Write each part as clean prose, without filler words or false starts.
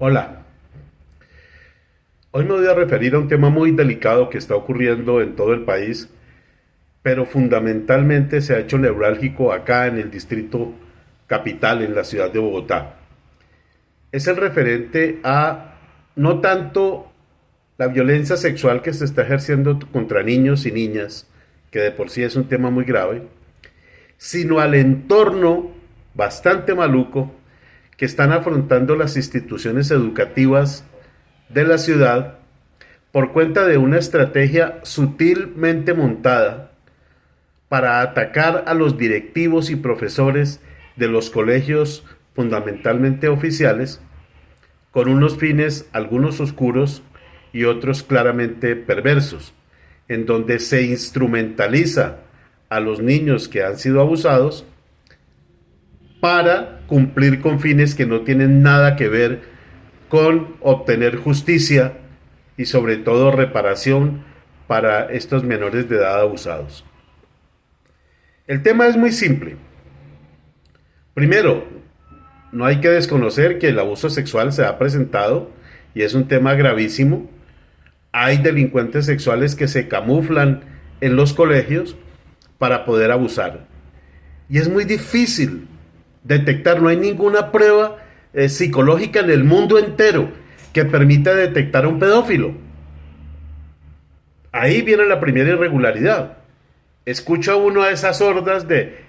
Hola, hoy me voy a referir a un tema muy delicado que está ocurriendo en todo el país, pero fundamentalmente se ha hecho neurálgico acá en el distrito capital, en la ciudad de Bogotá. Es el referente a no tanto la violencia sexual que se está ejerciendo contra niños y niñas, que de por sí es un tema muy grave, sino al entorno bastante maluco que están afrontando las instituciones educativas de la ciudad por cuenta de una estrategia sutilmente montada para atacar a los directivos y profesores de los colegios fundamentalmente oficiales con unos fines algunos oscuros y otros claramente perversos, en donde se instrumentaliza a los niños que han sido abusados para cumplir con fines que no tienen nada que ver con obtener justicia y sobre todo reparación para estos menores de edad abusados. El tema es muy simple. Primero, no hay que desconocer que el abuso sexual se ha presentado y es un tema gravísimo. Hay delincuentes sexuales que se camuflan en los colegios para poder abusar. Y es muy difícil detectar, no hay ninguna prueba psicológica en el mundo entero que permita detectar a un pedófilo. Ahí viene la primera irregularidad. Escucha uno a esas hordas de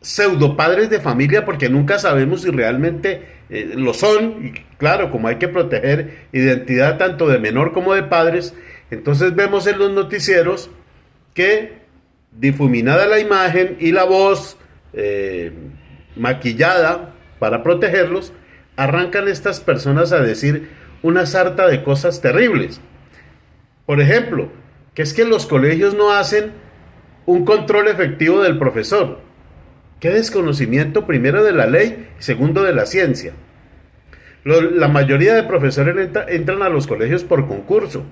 pseudo padres de familia porque nunca sabemos si realmente lo son. Y claro, como hay que proteger identidad tanto de menor como de padres, entonces vemos en los noticieros que difuminada la imagen y la voz maquillada para protegerlos, arrancan estas personas a decir una sarta de cosas terribles. Por ejemplo, que es que los colegios no hacen un control efectivo del profesor. Qué desconocimiento primero de la ley y segundo de la ciencia. La mayoría de profesores entran a los colegios por concurso.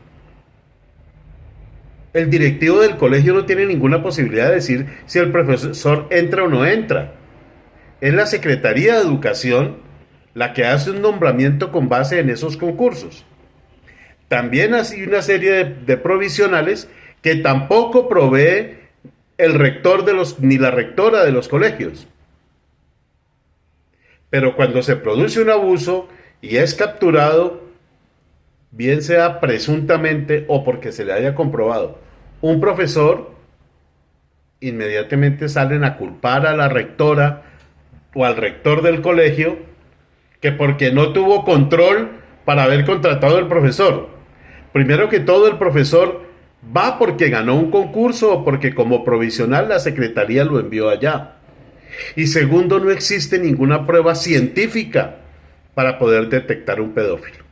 El directivo del colegio no tiene ninguna posibilidad de decir si el profesor entra o no entra. Es la Secretaría de Educación la que hace un nombramiento con base en esos concursos. También hay una serie de provisionales que tampoco provee el rector ni la rectora de los colegios. Pero cuando se produce un abuso y es capturado, bien sea presuntamente o porque se le haya comprobado, un profesor, inmediatamente salen a culpar a la rectora o al rector del colegio que porque no tuvo control para haber contratado al profesor. Primero que todo, el profesor va porque ganó un concurso o porque como provisional la secretaría lo envió allá. Y segundo, no existe ninguna prueba científica para poder detectar un pedófilo.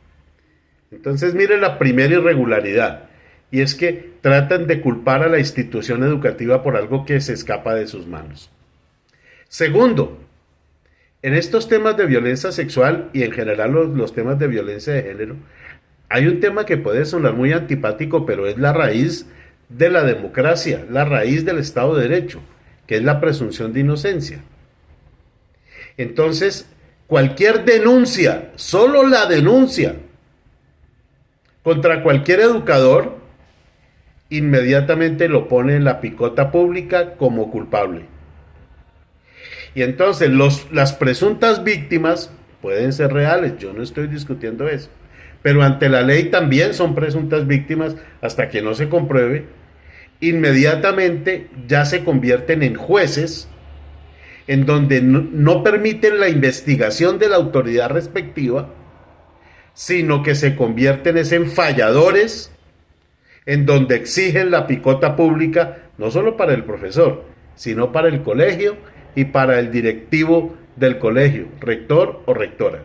Entonces, mire la primera irregularidad, y es que tratan de culpar a la institución educativa por algo que se escapa de sus manos. Segundo, en estos temas de violencia sexual y en general los temas de violencia de género, hay un tema que puede sonar muy antipático, pero es la raíz de la democracia, la raíz del Estado de Derecho, que es la presunción de inocencia. Entonces, cualquier denuncia, solo la denuncia, contra cualquier educador, inmediatamente lo pone en la picota pública como culpable. Y entonces las presuntas víctimas pueden ser reales, yo no estoy discutiendo eso, pero ante la ley también son presuntas víctimas hasta que no se compruebe. Inmediatamente ya se convierten en jueces en donde no permiten la investigación de la autoridad respectiva, sino que se convierten en falladores, en donde exigen la picota pública no solo para el profesor, sino para el colegio y para el directivo del colegio, rector o rectora.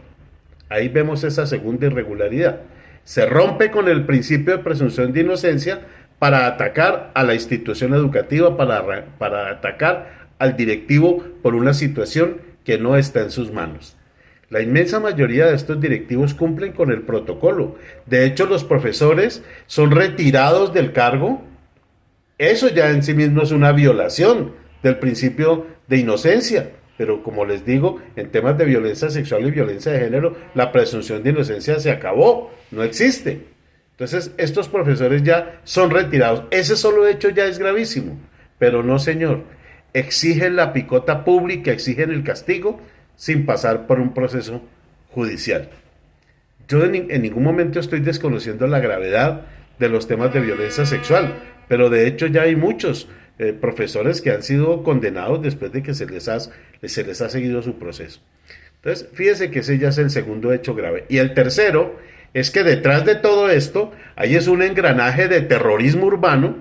Ahí vemos esa segunda irregularidad. Se rompe con el principio de presunción de inocencia para atacar a la institución educativa, para atacar al directivo por una situación que no está en sus manos. La inmensa mayoría de estos directivos cumplen con el protocolo. De hecho, los profesores son retirados del cargo. Eso ya en sí mismo es una violación del principio de inocencia. Pero como les digo, en temas de violencia sexual y violencia de género, la presunción de inocencia se acabó, no existe. Entonces, estos profesores ya son retirados. Ese solo hecho ya es gravísimo. Pero no, señor. Exigen la picota pública, exigen el castigo sin pasar por un proceso judicial. Yo en ningún momento estoy desconociendo la gravedad de los temas de violencia sexual, pero de hecho ya hay muchos profesores que han sido condenados después de que se les ha seguido su proceso. Entonces, fíjese que ese ya es el segundo hecho grave. Y el tercero es que detrás de todo esto hay es un engranaje de terrorismo urbano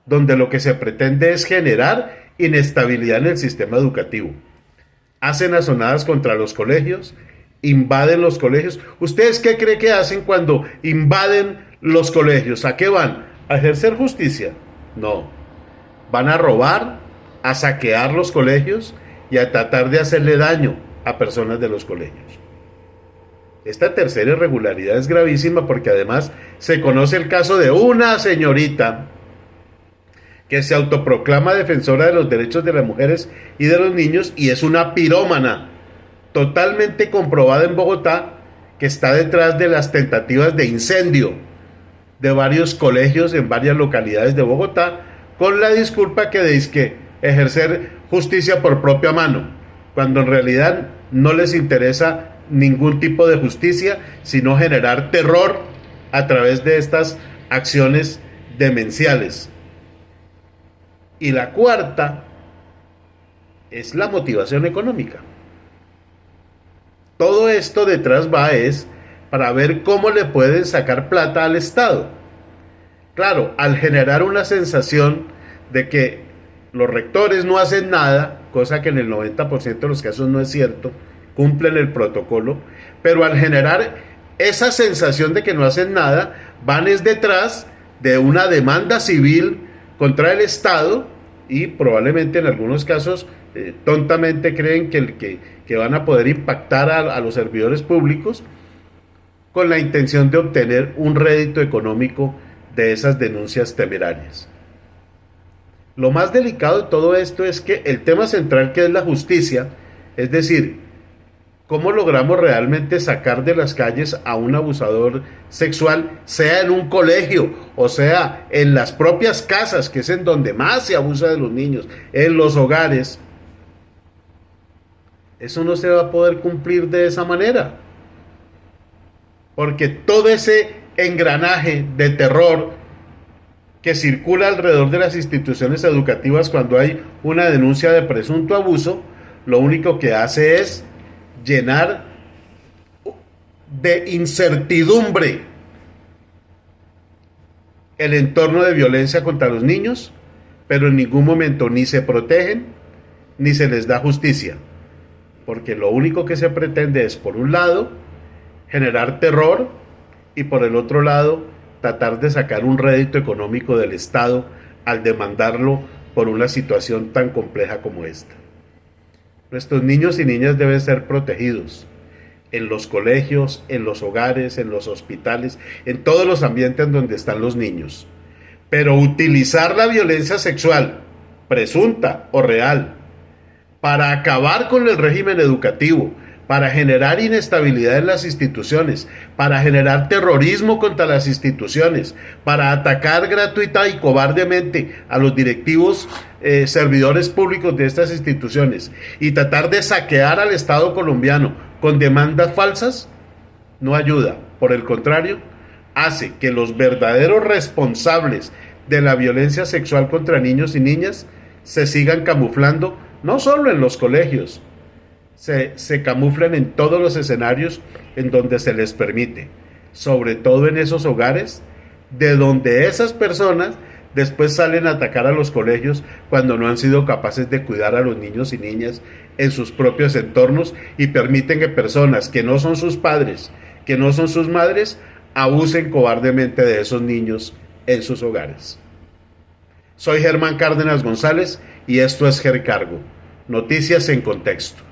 donde lo que se pretende es generar inestabilidad en el sistema educativo. Hacen azonadas contra los colegios, invaden los colegios. ¿Ustedes qué creen que hacen cuando invaden los colegios? ¿A qué van? ¿A ejercer justicia? No. Van a robar, a saquear los colegios y a tratar de hacerle daño a personas de los colegios. Esta tercera irregularidad es gravísima porque además se conoce el caso de una señorita que se autoproclama defensora de los derechos de las mujeres y de los niños y es una pirómana totalmente comprobada en Bogotá que está detrás de las tentativas de incendio de varios colegios en varias localidades de Bogotá con la disculpa que dice que ejercer justicia por propia mano, cuando en realidad no les interesa ningún tipo de justicia, sino generar terror a través de estas acciones demenciales. Y la cuarta es la motivación económica. Todo esto detrás va es para ver cómo le pueden sacar plata al Estado. Claro, al generar una sensación de que los rectores no hacen nada, cosa que en el 90% de los casos no es cierto, cumplen el protocolo, pero al generar esa sensación de que no hacen nada, van es detrás de una demanda civil contra el Estado y probablemente en algunos casos tontamente creen que van a poder impactar a los servidores públicos con la intención de obtener un rédito económico de esas denuncias temerarias. Lo más delicado de todo esto es que el tema central, que es la justicia, es decir, cómo logramos realmente sacar de las calles a un abusador sexual, sea en un colegio o sea en las propias casas, que es en donde más se abusa de los niños, en los hogares. Eso no se va a poder cumplir de esa manera, porque todo ese engranaje de terror que circula alrededor de las instituciones educativas cuando hay una denuncia de presunto abuso, lo único que hace es llenar de incertidumbre el entorno de violencia contra los niños, pero en ningún momento ni se protegen ni se les da justicia, porque lo único que se pretende es, por un lado, generar terror y por el otro lado, tratar de sacar un rédito económico del Estado al demandarlo por una situación tan compleja como esta. Nuestros niños y niñas deben ser protegidos en los colegios, en los hogares, en los hospitales, en todos los ambientes donde están los niños. Pero utilizar la violencia sexual, presunta o real, para acabar con el régimen educativo, para generar inestabilidad en las instituciones, para generar terrorismo contra las instituciones, para atacar gratuita y cobardemente a los directivos servidores públicos de estas instituciones y tratar de saquear al Estado colombiano con demandas falsas, no ayuda. Por el contrario, hace que los verdaderos responsables de la violencia sexual contra niños y niñas se sigan camuflando, no solo en los colegios, se camuflan en todos los escenarios en donde se les permite, sobre todo en esos hogares de donde esas personas después salen a atacar a los colegios cuando no han sido capaces de cuidar a los niños y niñas en sus propios entornos y permiten que personas que no son sus padres, que no son sus madres, abusen cobardemente de esos niños en sus hogares. Soy Germán Cárdenas González y esto es GerCargo, noticias en contexto.